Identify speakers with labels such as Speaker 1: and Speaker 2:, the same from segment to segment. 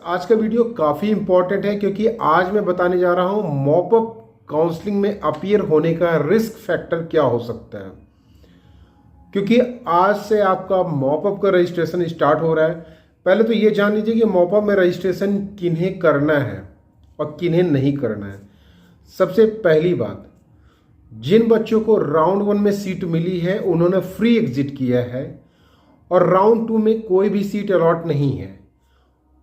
Speaker 1: आज का वीडियो काफ़ी इंपॉर्टेंट है क्योंकि आज मैं बताने जा रहा हूं मॉपअप काउंसलिंग में अपीयर होने का रिस्क फैक्टर क्या हो सकता है। क्योंकि आज से आपका मॉपअप का रजिस्ट्रेशन स्टार्ट हो रहा है। पहले तो ये जान लीजिए कि मॉपअप में रजिस्ट्रेशन किन्हें करना है और किन्हें नहीं करना है। सबसे पहली बात, जिन बच्चों को राउंड 1 में सीट मिली है उन्होंने फ्री एग्जिट किया है और राउंड 2 में कोई भी सीट अलॉट नहीं है,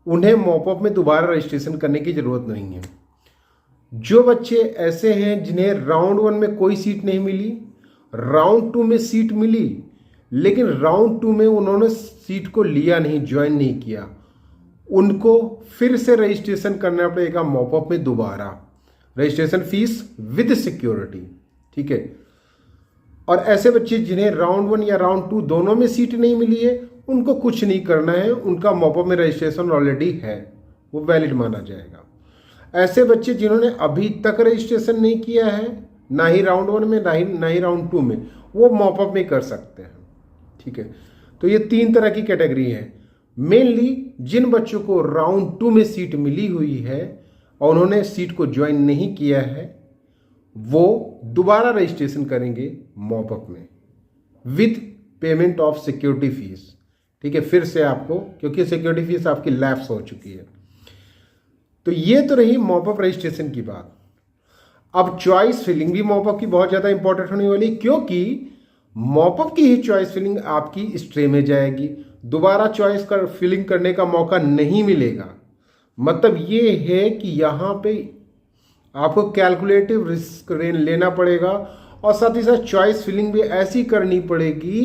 Speaker 1: उन्हें मॉपअप में दोबारा रजिस्ट्रेशन करने की ज़रूरत नहीं है। जो बच्चे ऐसे हैं जिन्हें राउंड 1 में कोई सीट नहीं मिली, राउंड 2 में सीट मिली, लेकिन राउंड 2 में उन्होंने सीट को लिया नहीं, ज्वाइन नहीं किया, उनको फिर से रजिस्ट्रेशन करना पड़ेगा मॉपअप में दोबारा। रजिस्ट्रेशन फीस विद सिक्योरिटी, ठीक है। और ऐसे बच्चे जिन्हें राउंड 1 या राउंड 2 दोनों में सीट नहीं मिली है, उनको कुछ नहीं करना है, उनका मॉपअप में रजिस्ट्रेशन ऑलरेडी है, वो वैलिड माना जाएगा। ऐसे बच्चे जिन्होंने अभी तक रजिस्ट्रेशन नहीं किया है, ना ही राउंड 1 में ना ही राउंड 2 में, वो मॉपअप में कर सकते हैं, ठीक है। तो ये 3 तरह की कैटेगरी है। मेनली जिन बच्चों को राउंड 2 में सीट मिली हुई है और उन्होंने सीट को ज्वाइन नहीं किया है, वो दोबारा रजिस्ट्रेशन करेंगे मॉपअप में with payment of security fees, ठीक है। फिर से आपको, क्योंकि सिक्योरिटी फीस आपकी लैप्स हो चुकी है। तो ये तो रही मॉपअप रजिस्ट्रेशन की बात। अब चॉइस फिलिंग भी मॉपअप की बहुत ज़्यादा इंपॉर्टेंट होने वाली, क्योंकि मॉपअप की ही चॉइस फिलिंग आपकी स्ट्रे में जाएगी, दोबारा चॉइस कर फिलिंग करने का मौका नहीं मिलेगा। मतलब ये है कि यहाँ पे आपको कैलकुलेटिव रिस्क लेना पड़ेगा और साथ ही साथ चॉइस फिलिंग भी ऐसी करनी पड़ेगी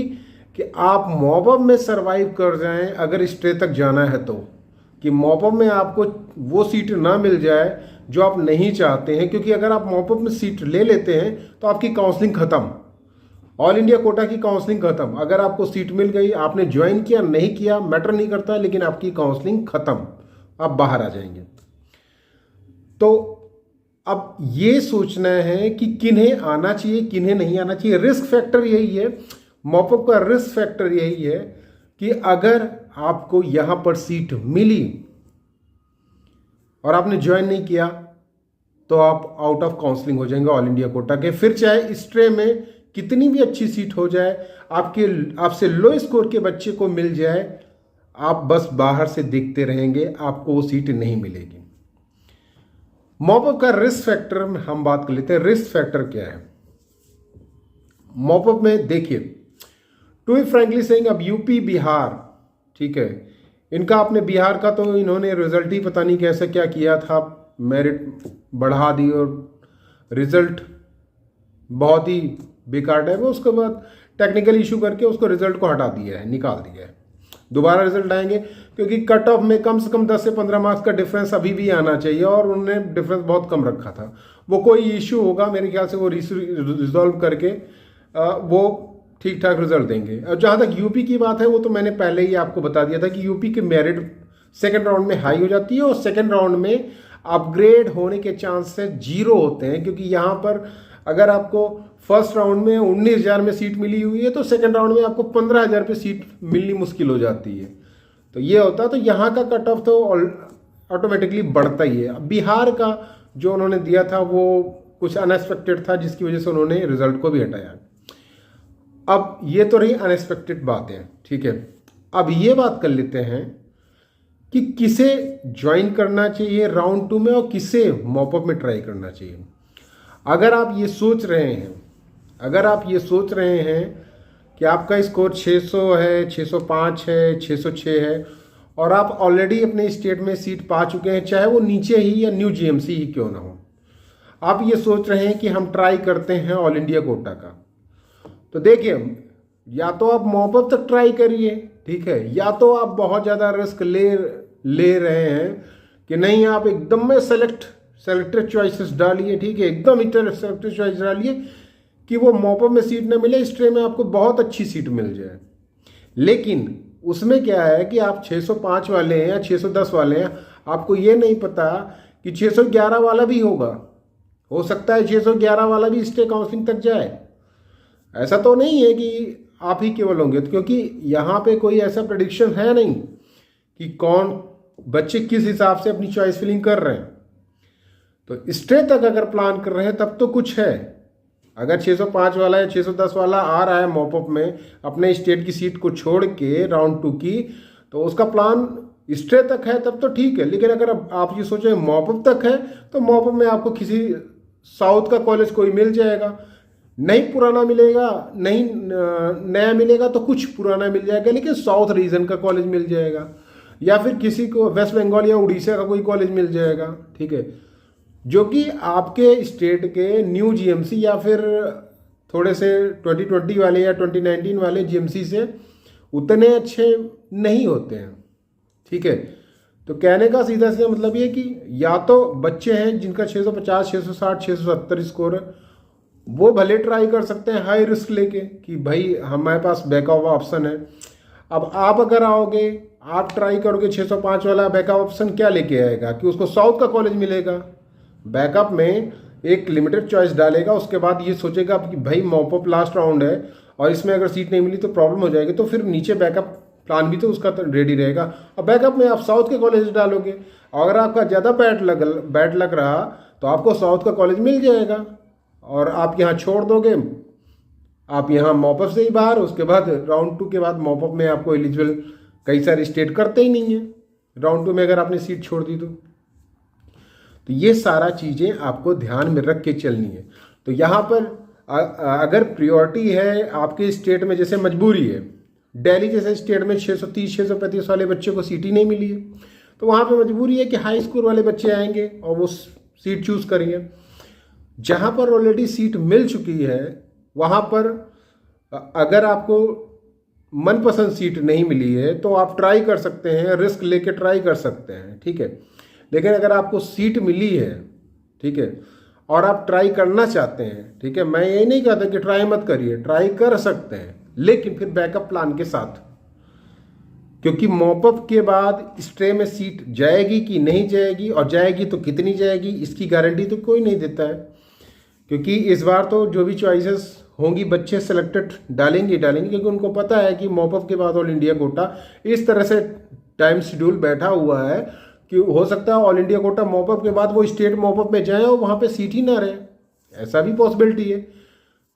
Speaker 1: कि आप मॉपअप में सरवाइव कर जाएं अगर स्ट्रे तक जाना है तो, कि मॉपअप में आपको वो सीट ना मिल जाए जो आप नहीं चाहते हैं। क्योंकि अगर आप मॉपअप में सीट ले लेते हैं तो आपकी काउंसलिंग ख़त्म, ऑल इंडिया कोटा की काउंसलिंग ख़त्म। अगर आपको सीट मिल गई, आपने ज्वाइन किया नहीं किया मैटर नहीं करता, लेकिन आपकी काउंसलिंग ख़त्म, आप बाहर आ जाएंगे। तो अब ये सोचना है कि किन्हें आना चाहिए किन्हें नहीं आना चाहिए। रिस्क फैक्टर यही है, मॉपअप का रिस्क फैक्टर यही है कि अगर आपको यहां पर सीट मिली और आपने ज्वाइन नहीं किया तो आप आउट ऑफ काउंसलिंग हो जाएंगे ऑल इंडिया कोटा के। फिर चाहे स्ट्रे में कितनी भी अच्छी सीट हो जाए, आपसे लो स्कोर के बच्चे को मिल जाए, आप बस बाहर से देखते रहेंगे, आपको वो सीट नहीं मिलेगी। मॉपअप का रिस्क फैक्टर में हम बात कर लेते हैं। रिस्क फैक्टर क्या है मॉपअप में? देखिए, टू बी फ्रैंकली सेइंग, अब यूपी बिहार, ठीक है, इनका आपने बिहार का तो इन्होंने रिजल्ट ही पता नहीं कैसे क्या किया था, मेरिट बढ़ा दी और रिजल्ट बहुत ही बेकार टाइप है। उसके बाद टेक्निकल इशू करके उसको रिजल्ट को हटा दिया है, निकाल दिया है। दोबारा रिजल्ट आएंगे क्योंकि कट ऑफ में कम से कम 10 से 15 मार्क्स का डिफरेंस अभी भी आना चाहिए और उन्होंने डिफरेंस बहुत कम रखा था। वो कोई इशू होगा मेरे ख्याल से, वो रिजॉल्व करके वो ठीक ठाक रिजल्ट देंगे। और जहाँ तक यूपी की बात है, वो तो मैंने पहले ही आपको बता दिया था कि यूपी की मेरिट सेकेंड राउंड में हाई हो जाती है और सेकेंड राउंड में अपग्रेड होने के चांसेस 0 होते हैं। क्योंकि यहाँ पर अगर आपको फर्स्ट राउंड में 19,000 में सीट मिली हुई है तो सेकंड राउंड में आपको 15,000 पे सीट मिलनी मुश्किल हो जाती है। तो ये होता है, तो यहाँ का कट ऑफ तो ऑटोमेटिकली बढ़ता ही है। बिहार का जो उन्होंने दिया था वो कुछ अनएक्सपेक्टेड था, जिसकी वजह से उन्होंने रिजल्ट को भी हटाया। अब ये तो रही अनएक्सपेक्टेड बातें, ठीक है। अब ये बात कर लेते हैं कि किसे ज्वाइन करना चाहिए राउंड 2 में और किसे मॉपअप में ट्राई करना चाहिए। अगर आप ये सोच रहे हैं कि आपका स्कोर 600 है, 605 है, 606 है और आप ऑलरेडी अपने स्टेट में सीट पा चुके हैं, चाहे वो नीचे ही या न्यू जीएमसी ही क्यों ना हो, आप ये सोच रहे हैं कि हम ट्राई करते हैं ऑल इंडिया कोटा का, तो देखिए, या तो आप मॉपअप तक ट्राई करिए, ठीक है, या तो आप बहुत ज़्यादा रिस्क ले रहे हैं कि नहीं, आप एकदम में सेलेक्टेड चॉइसेस डालिए, ठीक है, एकदम सेलेक्टेड चॉइस डालिए कि वो मॉपअप में सीट न मिले, स्ट्रे में आपको बहुत अच्छी सीट मिल जाए। लेकिन उसमें क्या है कि आप 605 वाले हैं या 610 वाले हैं, आपको ये नहीं पता कि 611 वाला भी होगा, हो सकता है 611 वाला भी स्टे काउंसलिंग तक जाए। ऐसा तो नहीं है कि आप ही केवल होंगे, क्योंकि यहाँ पे कोई ऐसा प्रेडिक्शन है नहीं कि कौन बच्चे किस हिसाब से अपनी चॉइस फिलिंग कर रहे हैं। तो स्टे तक अगर प्लान कर रहे हैं तब तो कुछ है। अगर 605 वाला या 610 वाला आ रहा है मॉपअप में अपने स्टेट की सीट को छोड़ के राउंड 2 की, तो उसका प्लान स्टे तक है तब तो ठीक है। लेकिन अगर आप ये सोचें मॉपअप तक है, तो मॉपअप में आपको किसी साउथ का कॉलेज कोई मिल जाएगा, नहीं पुराना मिलेगा, नहीं नया मिलेगा, तो कुछ पुराना मिल जाएगा, लेकिन साउथ रीजन का कॉलेज मिल जाएगा, या फिर किसी को वेस्ट बंगाल या उड़ीसा का कोई कॉलेज मिल जाएगा, ठीक है, जो कि आपके स्टेट के न्यू जीएमसी या फिर थोड़े से 2020 वाले या 2019 वाले जीएमसी से उतने अच्छे नहीं होते हैं, ठीक है। तो कहने का सीधा सीधा मतलब ये कि या तो बच्चे हैं जिनका 650, 660, 670 स्कोर है, वो भले ट्राई कर सकते हैं हाई रिस्क लेके कि भाई हमारे पास बैकअप ऑप्शन है। अब आप अगर आओगे, आप ट्राई करोगे 605 वाला, बैकअप ऑप्शन क्या लेके आएगा कि उसको साउथ का कॉलेज मिलेगा। बैकअप में एक लिमिटेड चॉइस डालेगा, उसके बाद ये सोचेगा कि भाई मॉपअप लास्ट राउंड है और इसमें अगर सीट नहीं मिली तो प्रॉब्लम हो जाएगी, तो फिर नीचे बैकअप प्लान भी तो उसका रेडी रहेगा। और बैकअप में आप साउथ के कॉलेज डालोगे, अगर आपका ज़्यादा बैड लग रहा तो आपको साउथ का कॉलेज मिल जाएगा और आप यहाँ छोड़ दोगे, आप यहाँ मॉपअप से ही बाहर। उसके बाद राउंड 2 के बाद मॉपअप में आपको एलिजिबल कई सारे स्टेट करते ही नहीं है राउंड 2 में, अगर आपने सीट छोड़ दी तो ये सारा चीज़ें आपको ध्यान में रख के चलनी है। तो यहाँ पर अगर प्रियोरिटी है आपके स्टेट में, जैसे मजबूरी है, दिल्ली जैसे स्टेट में 630, 635 वाले बच्चे को सीट ही नहीं मिली है, तो वहाँ पे मजबूरी है कि हाई स्कोर वाले बच्चे आएंगे और वो सीट चूज करेंगे। जहाँ पर ऑलरेडी सीट मिल चुकी है वहाँ पर अगर आपको मनपसंद सीट नहीं मिली है तो आप ट्राई कर सकते हैं, रिस्क लेके ट्राई कर सकते हैं, ठीक है। लेकिन अगर आपको सीट मिली है, ठीक है, और आप ट्राई करना चाहते हैं, ठीक है, मैं ये नहीं कहता कि ट्राई मत करिए, ट्राई कर सकते हैं, लेकिन फिर बैकअप प्लान के साथ, क्योंकि मॉपअप के बाद स्टे में सीट जाएगी कि नहीं जाएगी, और जाएगी तो कितनी जाएगी इसकी गारंटी तो कोई नहीं देता है। क्योंकि इस बार तो जो भी चॉइसेस होंगी बच्चे सेलेक्टेड डालेंगे, क्योंकि उनको पता है कि मॉपअप के बाद ऑल इंडिया कोटा इस तरह से टाइम शेड्यूल बैठा हुआ है कि हो सकता है ऑल इंडिया कोटा मॉपअप के बाद वो स्टेट मॉपअप में जाए और वहाँ पे सीट ही ना रहे, ऐसा भी पॉसिबिलिटी है।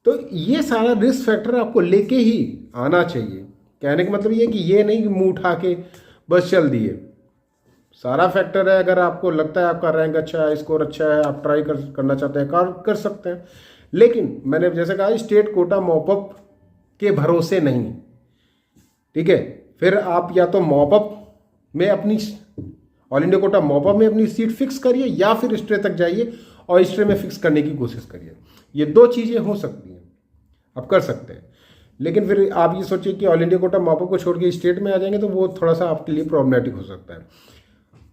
Speaker 1: तो ये सारा रिस्क फैक्टर आपको लेके ही आना चाहिए। कहने का मतलब ये कि ये नहीं कि मुंह उठा के बस चल दिए, सारा फैक्टर है। अगर आपको लगता है आपका रैंक अच्छा है, स्कोर अच्छा है, आप ट्राई करना चाहते हैं, कर सकते हैं। लेकिन मैंने जैसे कहा स्टेट कोटा मॉपअप के भरोसे नहीं, ठीक है। फिर आप या तो मॉपअप में अपनी ऑल इंडिया कोटा मॉपअप में अपनी सीट फिक्स करिए, या फिर स्टे तक जाइए और स्टे में फिक्स करने की कोशिश करिए। ये दो चीज़ें हो सकती हैं, आप कर सकते हैं। लेकिन फिर आप ये सोचिए कि ऑल इंडिया कोटा मॉपअप को छोड़ के स्टेट में आ जाएंगे तो वो थोड़ा सा आपके लिए प्रॉब्लमेटिक हो सकता है।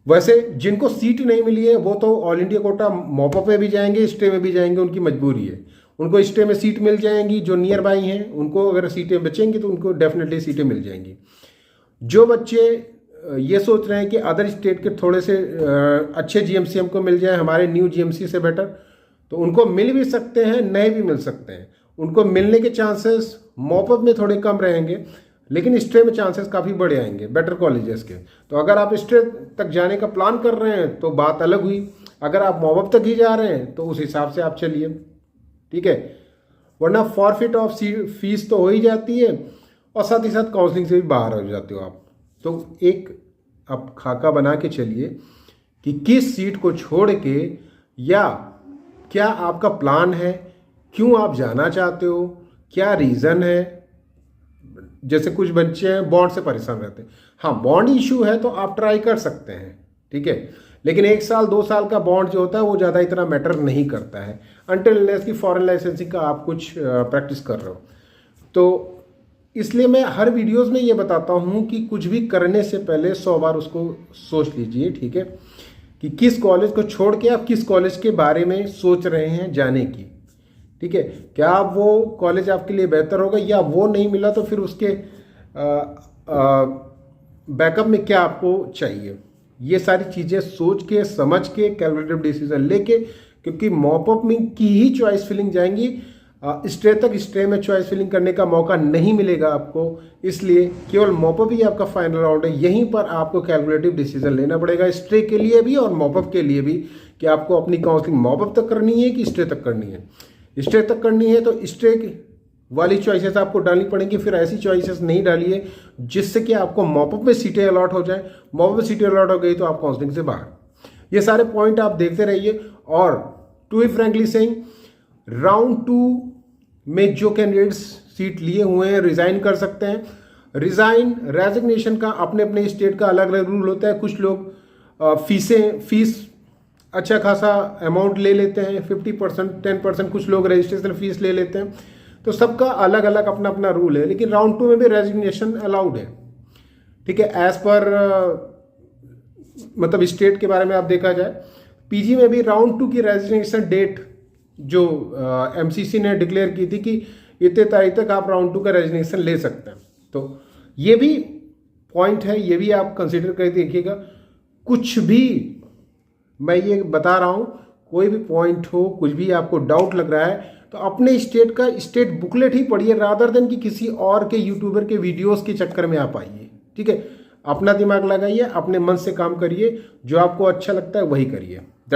Speaker 1: वैसे जिनको सीट नहीं मिली है वो तो ऑल इंडिया कोटा मॉपअप में भी जाएंगे, स्टे में भी जाएंगे, उनकी मजबूरी है। उनको स्टे में सीट मिल जाएंगी, जो नियर बाई हैं उनको अगर सीटें बचेंगी तो उनको डेफिनेटली सीटें मिल जाएंगी। जो बच्चे ये सोच रहे हैं कि अदर स्टेट के थोड़े से अच्छे जीएमसी हमको मिल जाए हमारे न्यू जीएमसी से बेटर, तो उनको मिल भी सकते हैं, नए भी मिल सकते हैं। उनको मिलने के चांसेस मॉपअप में थोड़े कम रहेंगे, लेकिन स्टे में चांसेस काफ़ी बड़े आएंगे बेटर कॉलेजेस के। तो अगर आप स्टे तक जाने का प्लान कर रहे हैं तो बात अलग हुई, अगर आप मॉपअप तक ही जा रहे हैं तो उस हिसाब से आप चलिए, ठीक है। वरना फॉरफिट ऑफ फीस तो हो ही जाती है और साथ ही साथ काउंसलिंग से भी बाहर हो जाते हो आप। तो एक आप खाका बना के चलिए कि किस सीट को छोड़ के, या क्या आपका प्लान है, क्यों आप जाना चाहते हो, क्या रीज़न है। जैसे कुछ बच्चे हैं बॉन्ड से परेशान रहते हैं, हाँ बॉन्ड इशू है तो आप ट्राई कर सकते हैं, ठीक है। लेकिन 1 साल 2 साल का बॉन्ड जो होता है वो ज़्यादा इतना मैटर नहीं करता है अनटिल अनलेस की फॉरेन लाइसेंसिंग का आप कुछ प्रैक्टिस कर रहे हो। तो इसलिए मैं हर वीडियोस में ये बताता हूँ कि कुछ भी करने से पहले 100 बार उसको सोच लीजिए, ठीक है, कि किस कॉलेज को छोड़ के आप किस कॉलेज के बारे में सोच रहे हैं जाने की, ठीक है। क्या वो कॉलेज आपके लिए बेहतर होगा, या वो नहीं मिला तो फिर उसके बैकअप में क्या आपको चाहिए। ये सारी चीज़ें सोच के समझ के कैलकुलेटिव डिसीजन लेके, क्योंकि मॉपअप में की ही चॉइस फिलिंग जाएंगी। स्टे तक स्टे में चॉइस फिलिंग करने का मौका नहीं मिलेगा आपको, इसलिए केवल मॉपअप ही आपका फाइनल राउंड है। यहीं पर आपको कैलकुलेटिव डिसीजन लेना पड़ेगा, स्टे के लिए भी और मॉपअप के लिए भी, कि आपको अपनी काउंसलिंग मॉपअप तक करनी है कि स्टे तक करनी है। स्टे तक करनी है तो स्टे वाली चॉइसेस आपको डालनी पड़ेंगी, फिर ऐसी चॉइसेस नहीं डालिए जिससे कि आपको मॉपअप में सीटें अलॉट हो जाए। मॉपअप में सीटें अलॉट हो गई तो आप काउंसलिंग से बाहर। ये सारे पॉइंट आप देखते रहिए। और to be frankly saying, round 2 में जो कैंडिडेट्स सीट लिए हुए हैं रिजाइन कर सकते हैं। रेजिग्नेशन का अपने अपने स्टेट का अलग अलग रूल होता है। कुछ लोग फीस अच्छा खासा अमाउंट ले लेते हैं, 50%, 10%, कुछ लोग रजिस्ट्रेशन फीस ले लेते हैं, तो सबका अलग अलग अपना अपना रूल है। लेकिन राउंड 2 में भी रेजिग्नेशन अलाउड है, ठीक है, एज पर मतलब स्टेट के बारे में आप देखा जाए। पीजी में भी राउंड 2 की रेजिग्नेशन डेट जो एमसीसी ने डिक्लेयर की थी कि इतने तारीख तक आप राउंड 2 का रेजिग्नेशन ले सकते हैं, तो ये भी पॉइंट है, ये भी आप कंसिडर कर देखिएगा। कुछ भी मैं ये बता रहा हूँ, कोई भी पॉइंट हो, कुछ भी आपको डाउट लग रहा है तो अपने स्टेट का स्टेट बुकलेट ही पढ़िए, रादर देन कि किसी और के यूट्यूबर के वीडियोस के चक्कर में आप आइए, ठीक है। अपना दिमाग लगाइए, अपने मन से काम करिए, जो आपको अच्छा लगता है वही करिए।